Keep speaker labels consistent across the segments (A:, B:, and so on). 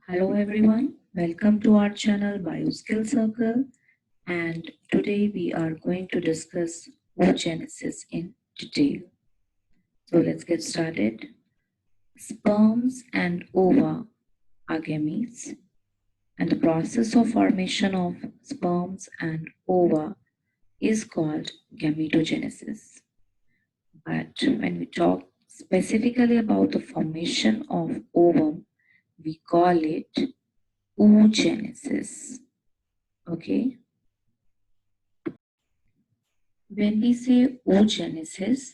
A: Hello everyone, welcome to our channel Bioskill Circle, and today we are going to discuss oogenesis in detail. So let's get started. Sperms and ova are gametes, and the process of formation of sperms and ova is called gametogenesis. But when we talk specifically about the formation of ovum, we call it oogenesis. Okay. When we say oogenesis,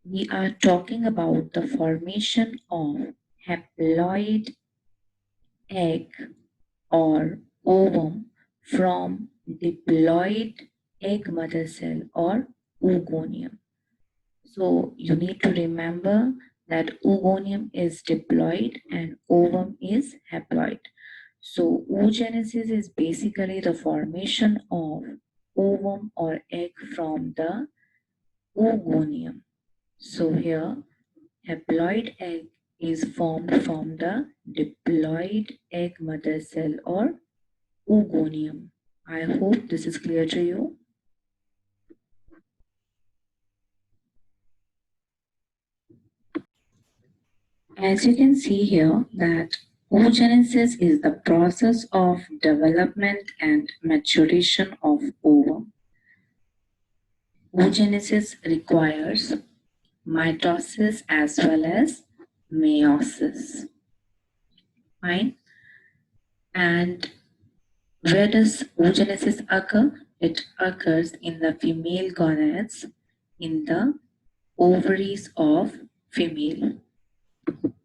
A: we are talking about the formation of haploid egg or ovum from diploid egg mother cell or oogonium. So you need to remember that oogonium is diploid and ovum is haploid. So oogenesis is basically the formation of ovum or egg from the oogonium. So here haploid egg is formed from the diploid egg mother cell or oogonium. I hope this is clear to you. As you can see here that oogenesis is the process of development and maturation of ovum. Oogenesis requires mitosis as well as meiosis. Fine. And where does oogenesis occur? It occurs in the female gonads in the ovaries of female.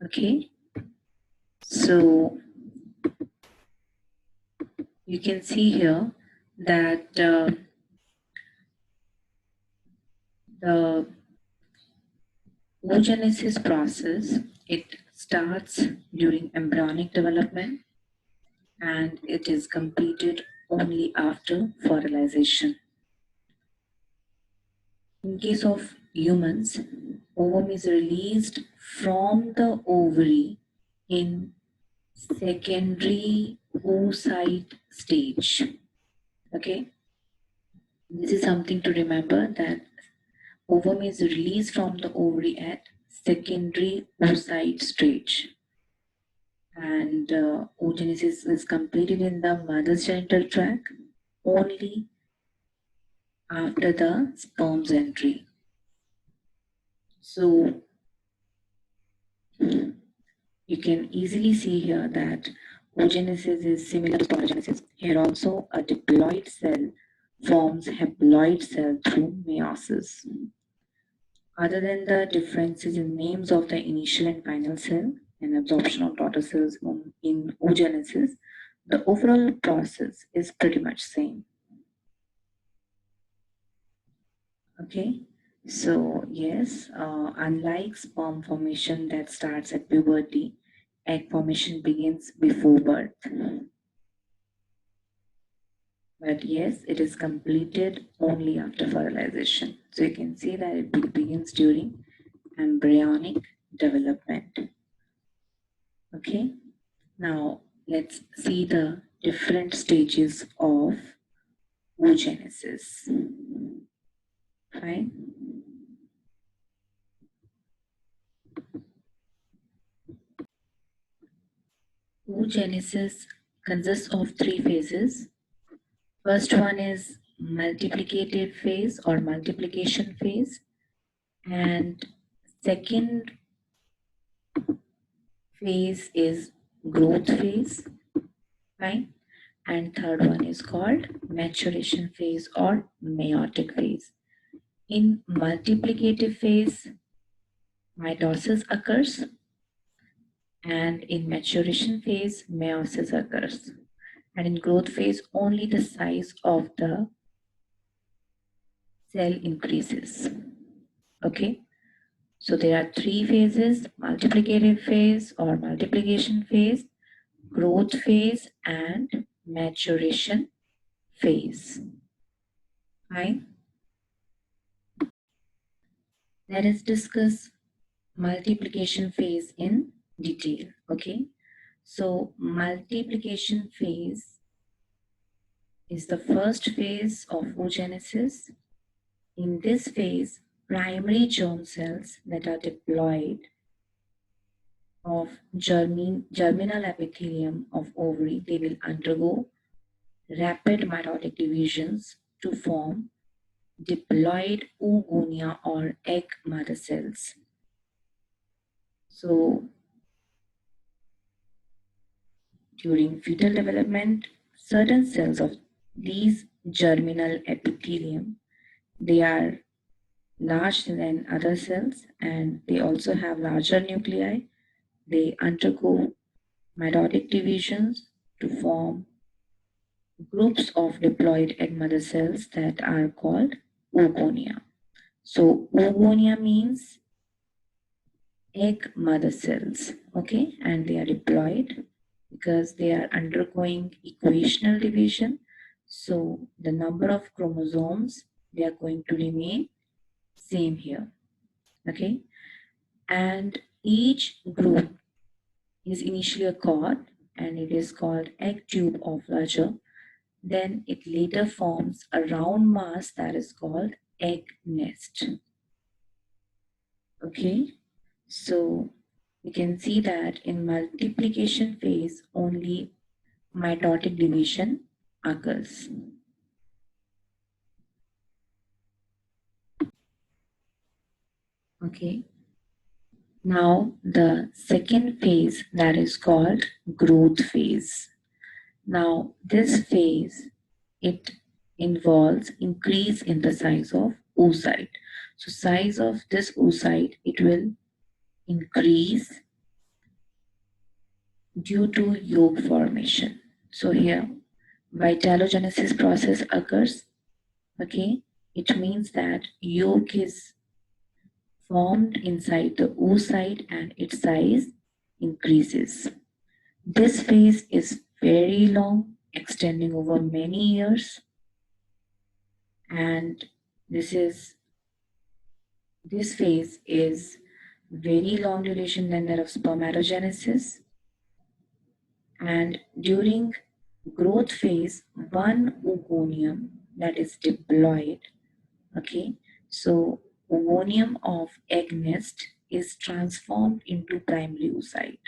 A: Okay. So you can see here that the oogenesis process, it starts during embryonic development and it is completed only after fertilization. In case of humans, ovum is released from the ovary in secondary oocyte stage. Okay, this is something to remember, that ovum is released from the ovary at secondary oocyte stage, and oogenesis is completed in the mother's genital tract only after the sperm's entry. So you can easily see here that oogenesis is similar to spermogenesis. Here also a diploid cell forms haploid cell through meiosis. Other than the differences in names of the initial and final cell and absorption of daughter cells in oogenesis, the overall process is pretty much same. Okay, so yes, unlike sperm formation that starts at puberty, egg formation begins before birth. But yes, it is completed only after fertilization. So you can see that it begins during embryonic development. Okay, now let's see the different stages of oogenesis. Fine. Oogenesis consists of three phases. First one is multiplicative phase or multiplication phase, and second phase is growth phase, right? And third one is called maturation phase or meiotic phase. In multiplicative phase, mitosis occurs, and in maturation phase, meiosis occurs. And in growth phase, only the size of the cell increases. Okay, so there are three phases: multiplicative phase or multiplication phase, growth phase, and maturation phase. Fine. Let us discuss multiplication phase in detail. Okay, So multiplication phase is the first phase of oogenesis. In this phase, primary germ cells that are diploid of germinal epithelium of ovary, they will undergo rapid mitotic divisions to form diploid oogonia or egg mother cells. So during fetal development, certain cells of these germinal epithelium, they are larger than other cells and they also have larger nuclei. They undergo mitotic divisions to form groups of diploid egg mother cells that are called oogonia. So oogonia means egg mother cells, okay, and they are diploid because they are undergoing equational division. So the number of chromosomes, they are going to remain same here, okay, and each group is initially a chord and it is called egg tube or flagella. Then it later forms a round mass that is called egg nest. Okay, so we can see that in multiplication phase only mitotic division occurs. Okay, now the second phase that is called growth phase. Now this phase, it involves increase in the size of oocyte. So size of this oocyte, it will increase due to yolk formation. So here vitalogenesis process occurs. Okay, it means that yolk is formed inside the oocyte and its size increases. This phase is very long, extending over many years, and this phase is very long duration than that of spermatogenesis. And during growth phase, one oogonium, that is diploid, okay, so oogonium of egg nest is transformed into primary oocyte.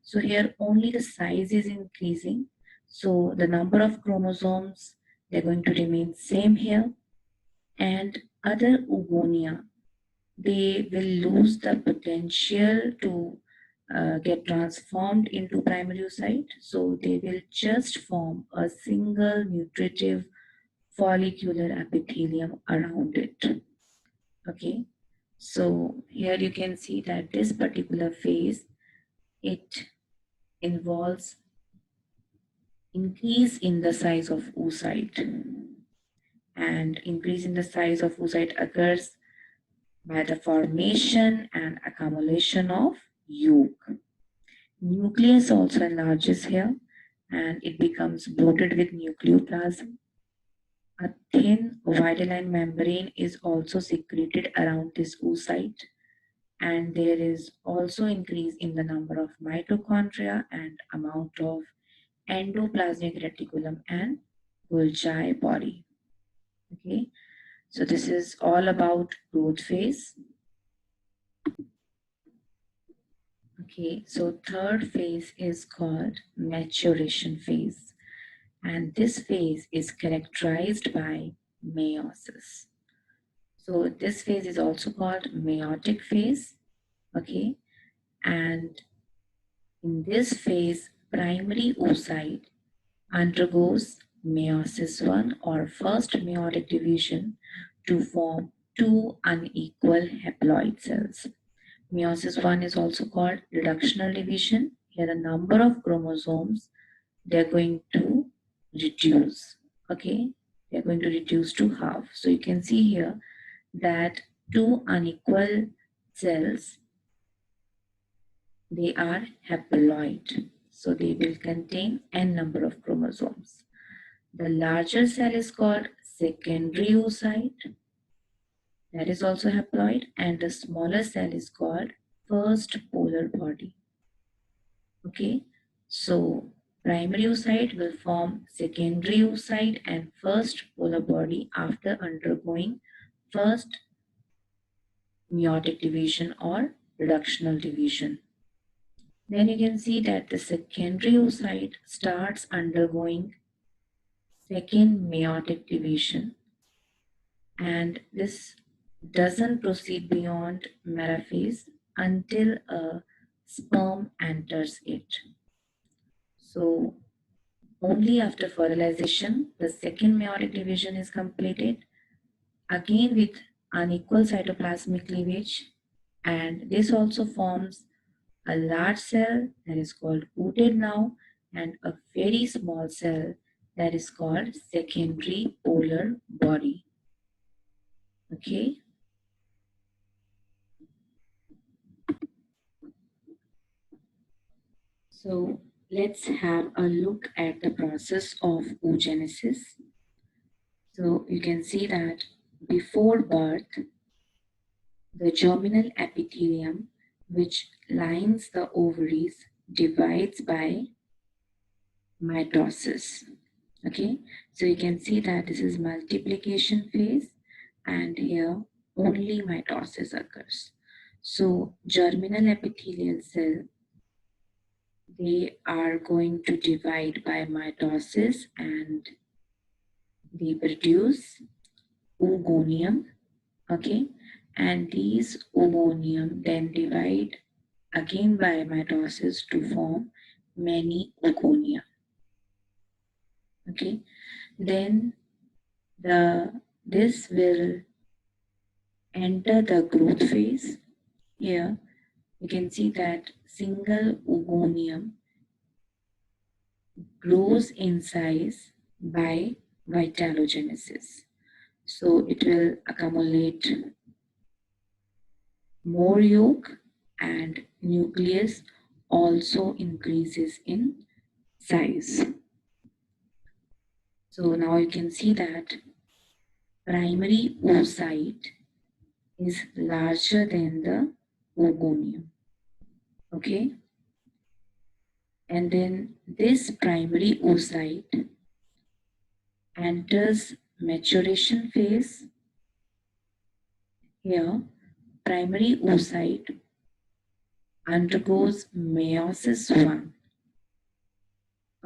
A: So here only the size is increasing, so the number of chromosomes, they're going to remain same here, and other oogonia, they will lose the potential to get transformed into primary oocyte. So they will just form a single nutritive follicular epithelium around it. Okay, so here you can see that this particular phase, it involves increase in the size of oocyte, and increase in the size of oocyte occurs by the formation and accumulation of yolk. Nucleus also enlarges here and it becomes bloated with nucleoplasm. A thin vitelline membrane is also secreted around this oocyte, and there is also increase in the number of mitochondria and amount of endoplasmic reticulum and Golgi body. Okay, so this is all about growth phase. Okay, so third phase is called maturation phase, and this phase is characterized by meiosis. So this phase is also called meiotic phase. Okay, and in this phase, primary oocyte undergoes meiosis 1 or first meiotic division to form two unequal haploid cells. Meiosis 1 is also called reductional division. Here the number of chromosomes, they're going to reduce. Okay, they're going to reduce to half. So you can see here that two unequal cells, they are haploid. So they will contain n number of chromosomes. The larger cell is called secondary oocyte, that is also haploid, and the smaller cell is called first polar body. Okay, So primary oocyte will form secondary oocyte and first polar body after undergoing first meiotic division or reductional division. Then you can see that the secondary oocyte starts undergoing second meiotic division, and this doesn't proceed beyond metaphase until a sperm enters it. So only after fertilization the second meiotic division is completed, again with unequal cytoplasmic cleavage, and this also forms a large cell that is called ooted now and a very small cell that is called secondary polar body. Okay. So let's have a look at the process of oogenesis. So you can see that before birth, the germinal epithelium, which lines the ovaries, divides by mitosis. Okay, so you can see that this is multiplication phase, and here only mitosis occurs. So germinal epithelial cell, they are going to divide by mitosis and they produce oogonium. Okay, and these oogonium then divide again by mitosis to form many oogonia. Okay, then this will enter the growth phase. Here you can see that single oogonium grows in size by vitalogenesis. So it will accumulate more yolk and nucleus also increases in size. So now you can see that primary oocyte is larger than the oogonium. Okay, and then this primary oocyte enters maturation phase. Here primary oocyte undergoes meiosis 1.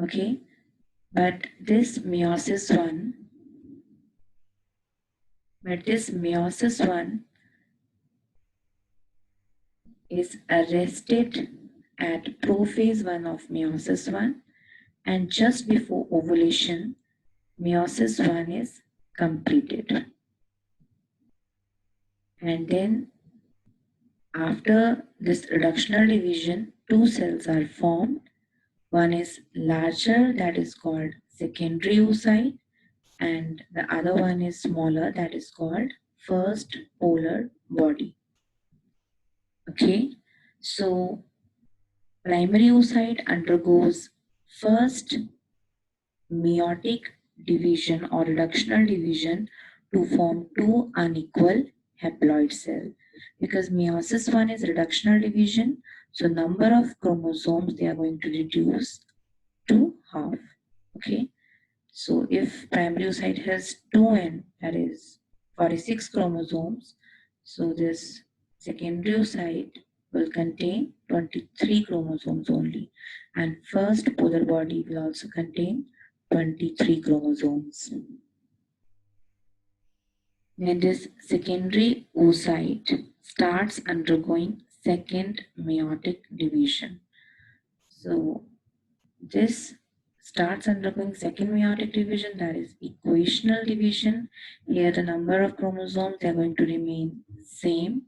A: Okay, but this meiosis 1 is arrested at prophase 1 of meiosis 1, and just before ovulation meiosis 1 is completed. And then after this reductional division, two cells are formed. One is larger, that is called secondary oocyte, and the other one is smaller, that is called first polar body. Okay, so primary oocyte undergoes first meiotic division or reductional division to form two unequal haploid cells. Because meiosis 1 is reductional division, so number of chromosomes they are going to reduce to half. Okay, so if primary oocyte has 2n, that is 46 chromosomes, so this secondary oocyte will contain 23 chromosomes only, and first polar body will also contain 23 chromosomes. Then this secondary oocyte starts undergoing second meiotic division. So this starts undergoing second meiotic division, that is equational division. Here the number of chromosomes they are going to remain same.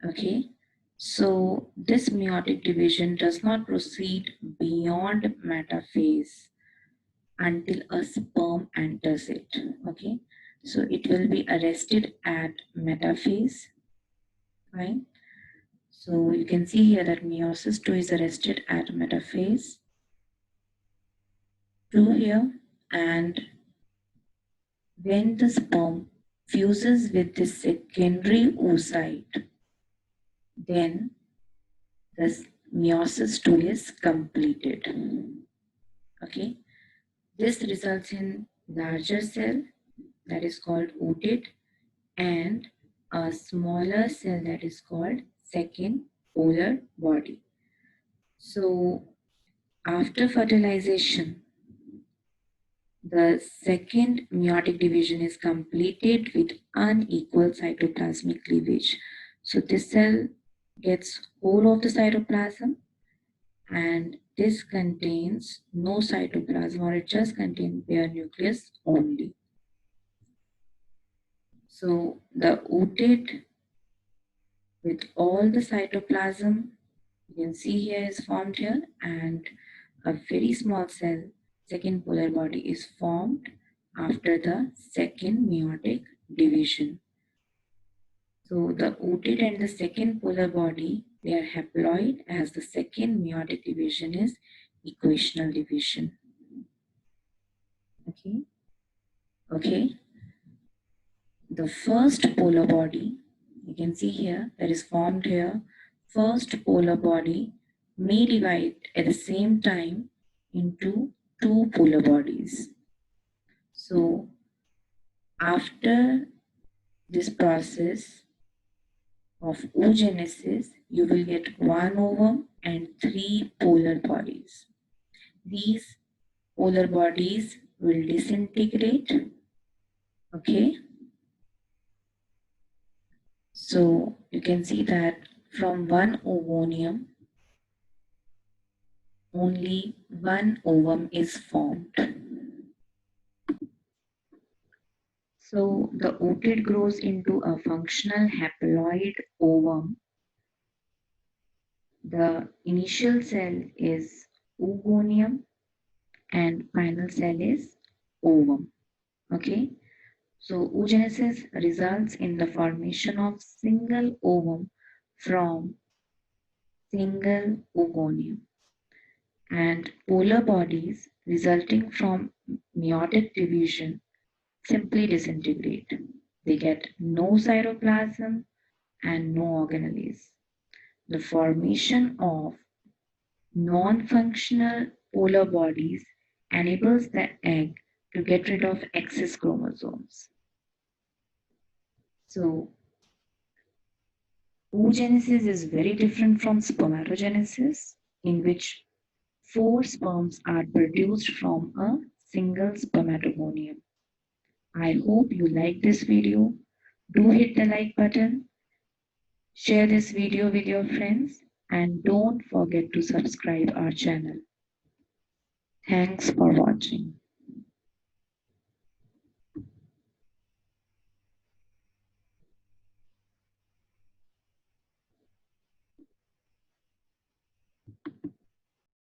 A: Okay, so this meiotic division does not proceed beyond metaphase until a sperm enters it. Okay, so it will be arrested at metaphase. Fine. So you can see here that meiosis 2 is arrested at metaphase 2 here, and when the sperm fuses with the secondary oocyte, then meiosis 2 is completed. Okay, this results in larger cell that is called ooted and a smaller cell that is called second polar body. So after fertilization, the second meiotic division is completed with unequal cytoplasmic cleavage. So this cell gets whole of the cytoplasm, and this contains no cytoplasm, or it just contains bare nucleus only. So the ooted with all the cytoplasm you can see here is formed here, and a very small cell, second polar body, is formed after the second meiotic division. So the ooted and the second polar body, they are haploid, as the second meiotic division is equational division. Okay. The first polar body, you can see here, that is formed here. First polar body may divide at the same time into two polar bodies. So after this process of oogenesis, you will get one ovum and three polar bodies. These polar bodies will disintegrate. Okay. So you can see that from one oogonium, only one ovum is formed. So the ooted grows into a functional haploid ovum. The initial cell is oogonium and final cell is ovum. Okay. So oogenesis results in the formation of single ovum from single oogonium, and polar bodies resulting from meiotic division simply disintegrate. They get no cytoplasm and no organelles. The formation of non-functional polar bodies enables the egg to get rid of excess chromosomes. So, oogenesis is very different from spermatogenesis, in which 4 sperms are produced from a single spermatogonium. I hope you like this video. Do hit the like button, share this video with your friends, and don't forget to subscribe our channel. Thanks for watching.